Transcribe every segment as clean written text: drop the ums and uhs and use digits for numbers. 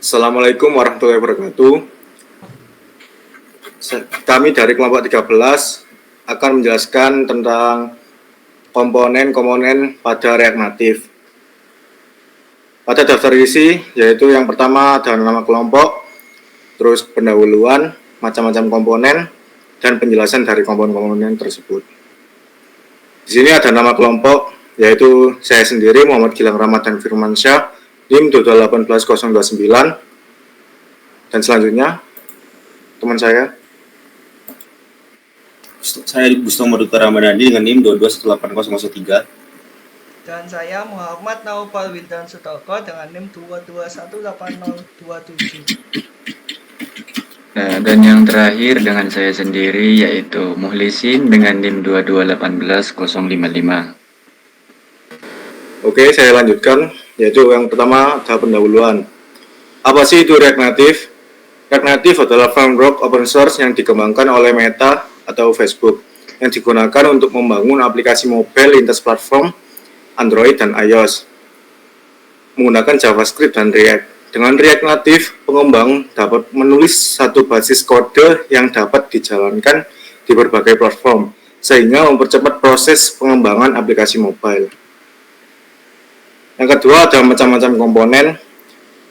Assalamualaikum warahmatullahi wabarakatuh. Kami dari kelompok 13 akan menjelaskan tentang komponen-komponen pada React Native. Pada daftar isi, yaitu yang pertama ada nama kelompok, terus pendahuluan, macam-macam komponen, dan penjelasan dari komponen-komponen tersebut. Di sini ada nama kelompok, yaitu saya sendiri, Muhammad Gilang Ramadan Firmansyah, NIM 2818029, dan selanjutnya teman saya Bustomo Duta Ramadhani dengan NIM 2218013. Dan saya Muhammad Naufal Wildan Sutoko dengan NIM 2218027. Dan yang terakhir dengan saya sendiri yaitu Muhlisin dengan NIM 2218055. Oke, saya lanjutkan, yaitu yang pertama ada pendahuluan. Apa sih itu React Native? React Native adalah framework open source yang dikembangkan oleh Meta atau Facebook, yang digunakan untuk membangun aplikasi mobile lintas platform Android dan iOS menggunakan JavaScript dan React. Dengan React Native, pengembang dapat menulis satu basis kode yang dapat dijalankan di berbagai platform, sehingga mempercepat proses pengembangan aplikasi mobile. Yang kedua ada macam-macam komponen.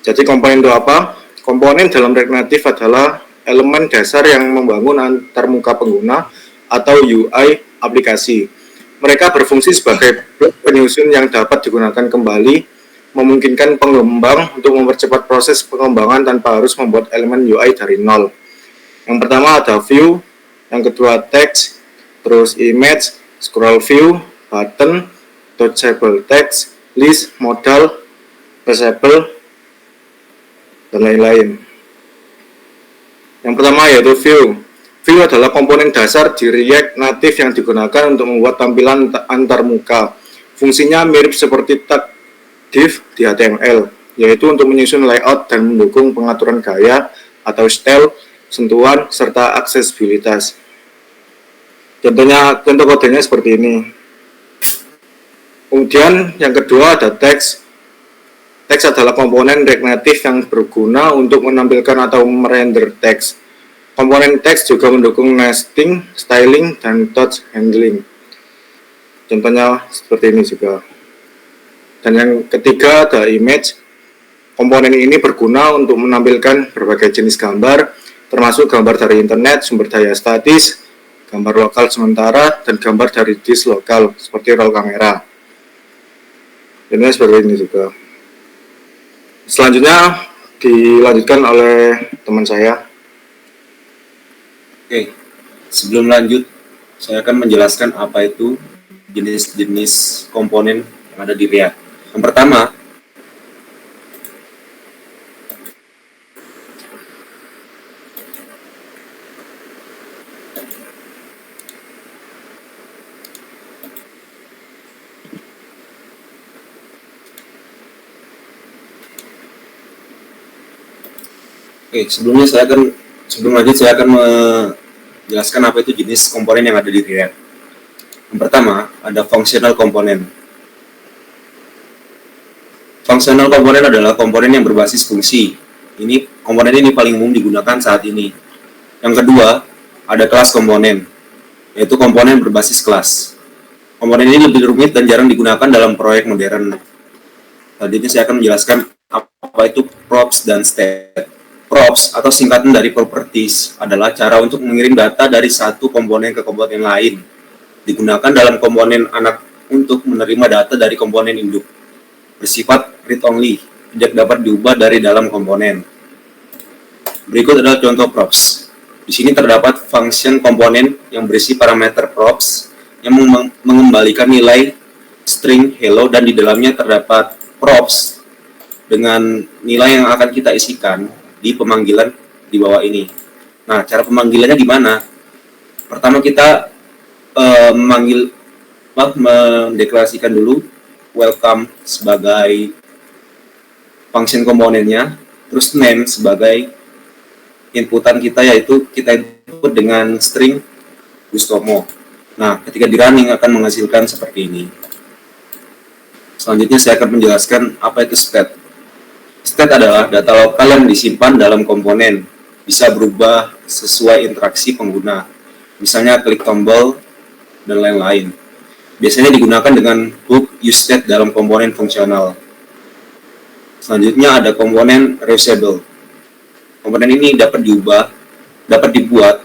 Jadi komponen itu apa? Komponen dalam React Native adalah elemen dasar yang membangun antarmuka pengguna atau UI aplikasi. Mereka berfungsi sebagai blok penyusun yang dapat digunakan kembali, memungkinkan pengembang untuk mempercepat proses pengembangan tanpa harus membuat elemen UI dari nol. Yang pertama ada view, yang kedua text, terus image, scroll view, button, touchable text, list, modal, traceable, dan lain-lain. Yang pertama yaitu view. View adalah komponen dasar di React Native yang digunakan untuk membuat tampilan antarmuka. Fungsinya mirip seperti tag div di HTML, yaitu untuk menyusun layout dan mendukung pengaturan gaya atau style, sentuhan, serta aksesibilitas. Contoh kodenya seperti ini. Kemudian yang kedua ada text. Text adalah komponen React Native yang berguna untuk menampilkan atau merender teks. Komponen teks juga mendukung nesting, styling, dan touch handling. Contohnya seperti ini juga. Dan yang ketiga ada image. Komponen ini berguna untuk menampilkan berbagai jenis gambar, termasuk gambar dari internet, sumber daya statis, gambar lokal sementara, dan gambar dari disk lokal seperti roll kamera. Ini seperti ini juga. Selanjutnya dilanjutkan oleh teman saya. Oke, sebelum lanjut, saya akan menjelaskan apa itu jenis-jenis komponen yang ada di React. Yang pertama, sebelum lanjut saya akan menjelaskan apa itu jenis komponen yang ada di React. Yang pertama, ada functional komponen. Functional komponen adalah komponen yang berbasis fungsi. Komponen ini paling umum digunakan saat ini. Yang kedua, ada kelas komponen, yaitu komponen berbasis kelas. Komponen ini lebih rumit dan jarang digunakan dalam proyek modern. Tadi ini saya akan menjelaskan apa itu props dan state. Props atau singkatan dari properties adalah cara untuk mengirim data dari satu komponen ke komponen lain. Digunakan dalam komponen anak untuk menerima data dari komponen induk. Bersifat read-only, tidak dapat diubah dari dalam komponen. Berikut adalah contoh props. Di sini terdapat function komponen yang berisi parameter props yang mengembalikan nilai string hello, dan di dalamnya terdapat props dengan nilai yang akan kita isikan di pemanggilan di bawah ini. Nah, cara pemanggilannya gimana? Pertama kita mendeklarasikan dulu welcome sebagai function komponennya, terus name sebagai inputan kita, yaitu kita input dengan string Bustomo. Nah, ketika di running akan menghasilkan seperti ini. Selanjutnya saya akan menjelaskan apa itu state. State adalah data lokal yang disimpan dalam komponen, bisa berubah sesuai interaksi pengguna, misalnya klik tombol, dan lain-lain. Biasanya digunakan dengan hook useState dalam komponen fungsional. Selanjutnya ada komponen reusable. Komponen ini dapat dibuat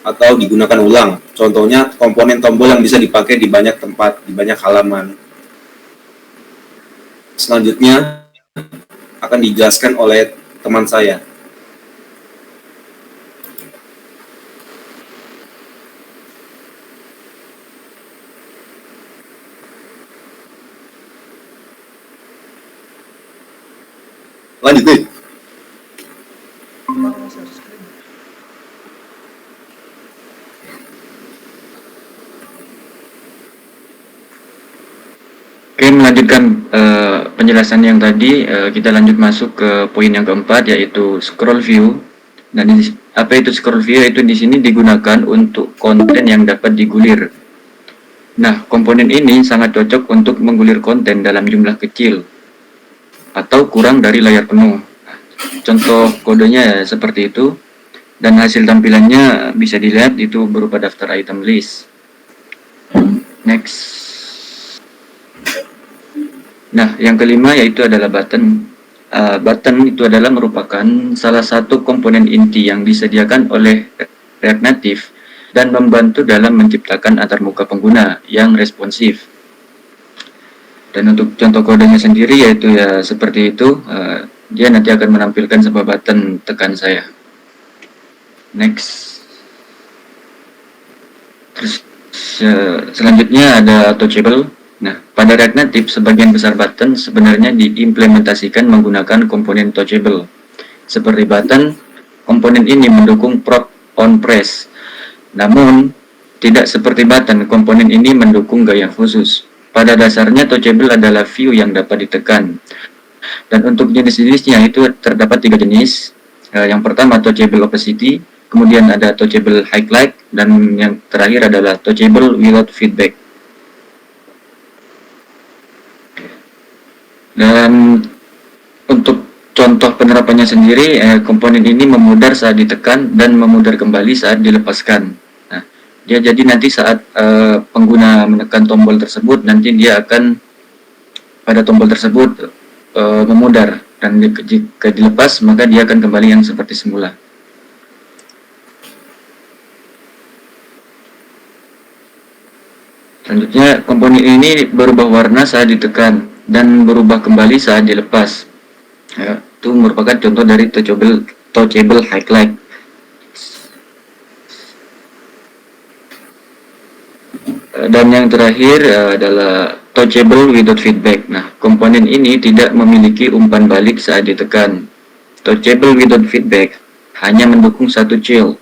atau digunakan ulang. Contohnya komponen tombol yang bisa dipakai di banyak tempat, di banyak halaman. Selanjutnya akan dijelaskan oleh teman saya. Lanjut nih. Bang, share screen. Oke, melanjutkan penjelasan yang tadi, kita lanjut masuk ke poin yang keempat, yaitu scroll view. Nah, apa itu scroll view? Itu di sini digunakan untuk konten yang dapat digulir. Nah, komponen ini sangat cocok untuk menggulir konten dalam jumlah kecil atau kurang dari layar penuh. Contoh kodenya seperti itu, dan hasil tampilannya bisa dilihat itu berupa daftar item list. Next. Nah, yang kelima yaitu adalah button. Button itu adalah merupakan salah satu komponen inti yang disediakan oleh React Native dan membantu dalam menciptakan antarmuka pengguna yang responsif. Dan untuk contoh kodenya sendiri yaitu ya seperti itu, dia nanti akan menampilkan sebuah button tekan saya. Next. Terus selanjutnya ada touchable. Nah, pada React Native, sebagian besar button sebenarnya diimplementasikan menggunakan komponen touchable. Seperti button, komponen ini mendukung prop on press. Namun, tidak seperti button, komponen ini mendukung gaya khusus. Pada dasarnya, touchable adalah view yang dapat ditekan. Dan untuk jenis-jenisnya itu terdapat 3 jenis. Yang pertama, touchable opacity, kemudian ada touchable highlight, dan yang terakhir adalah touchable without feedback. Dan untuk contoh penerapannya sendiri, komponen ini memudar saat ditekan dan memudar kembali saat dilepaskan. Nah, dia jadi nanti saat pengguna menekan tombol tersebut, nanti dia akan pada tombol tersebut memudar, dan jika dilepas maka dia akan kembali yang seperti semula. Selanjutnya, komponen ini berubah warna saat ditekan dan berubah kembali saat dilepas. Ya, itu merupakan contoh dari touchable highlight. Dan yang terakhir adalah touchable without feedback. Nah, komponen ini tidak memiliki umpan balik saat ditekan. Touchable without feedback hanya mendukung satu child.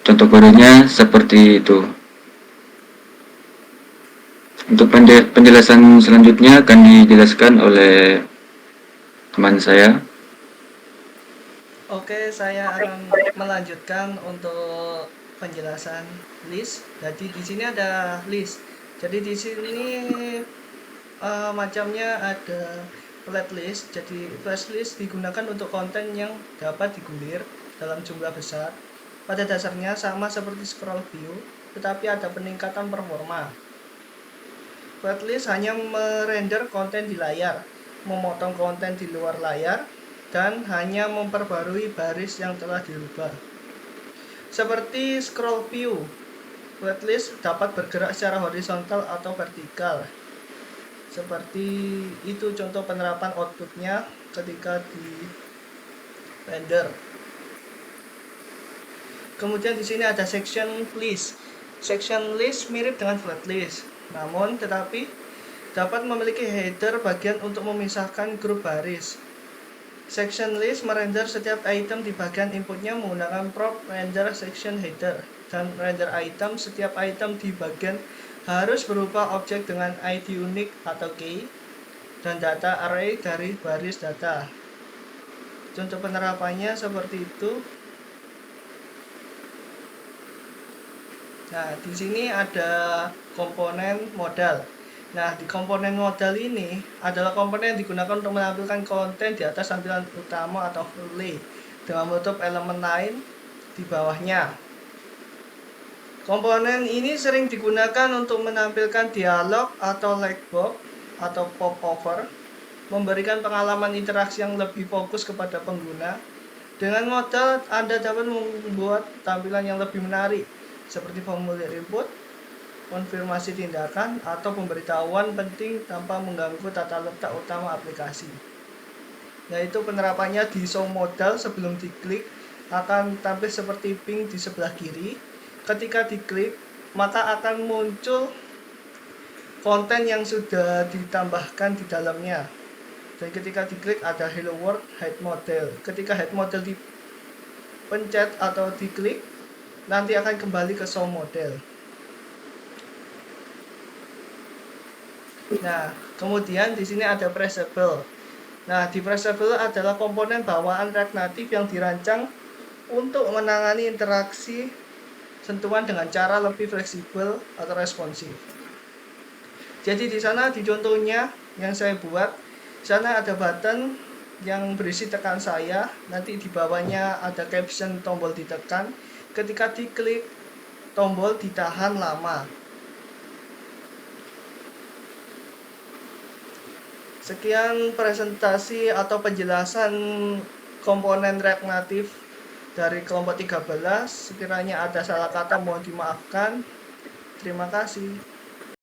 Contoh kodenya seperti itu. Untuk penjelasan selanjutnya akan dijelaskan oleh teman saya. Oke, saya akan melanjutkan untuk penjelasan list. Jadi di sini ada list. Jadi di sini macamnya ada flat list. Jadi flat list digunakan untuk konten yang dapat digulir dalam jumlah besar. Pada dasarnya sama seperti scroll view, tetapi ada peningkatan performa. Flat list hanya merender konten di layar, memotong konten di luar layar, dan hanya memperbarui baris yang telah dirubah. Seperti scroll view, flat list dapat bergerak secara horizontal atau vertikal. Seperti itu contoh penerapan outputnya ketika di render. Kemudian di sini ada section list. Section list mirip dengan flat list, namun tetapi dapat memiliki header bagian untuk memisahkan grup baris. Section list merender setiap item di bagian inputnya menggunakan prop render section header, dan render item setiap item di bagian harus berupa objek dengan ID unik atau key dan data array dari baris data. Contoh penerapannya seperti itu. Nah, di sini ada komponen modal. Nah, di komponen modal ini adalah komponen yang digunakan untuk menampilkan konten di atas tampilan utama atau overlay dengan menutup elemen lain di bawahnya. Komponen ini sering digunakan untuk menampilkan dialog atau lightbox atau popover, memberikan pengalaman interaksi yang lebih fokus kepada pengguna. Dengan modal, Anda dapat membuat tampilan yang lebih menarik, seperti formulir input, konfirmasi tindakan, atau pemberitahuan penting tanpa mengganggu tata letak utama aplikasi. Yaitu penerapannya di show modal sebelum diklik akan tampil seperti ping di sebelah kiri. Ketika diklik, maka akan muncul konten yang sudah ditambahkan di dalamnya. Dan ketika diklik ada Hello World Hide Model. Ketika Hide Model dipencet atau diklik, nanti akan kembali ke show model. Nah, kemudian di sini ada Pressable. Nah, di Pressable adalah komponen bawaan React Native yang dirancang untuk menangani interaksi sentuhan dengan cara lebih fleksibel atau responsif. Jadi di sana di contohnya yang saya buat, di sana ada button yang berisi tekan saya, nanti di bawahnya ada caption tombol ditekan, ketika diklik tombol ditahan lama. Sekian presentasi atau penjelasan komponen React Native dari kelompok 13. Sekiranya ada salah kata mohon dimaafkan. Terima kasih.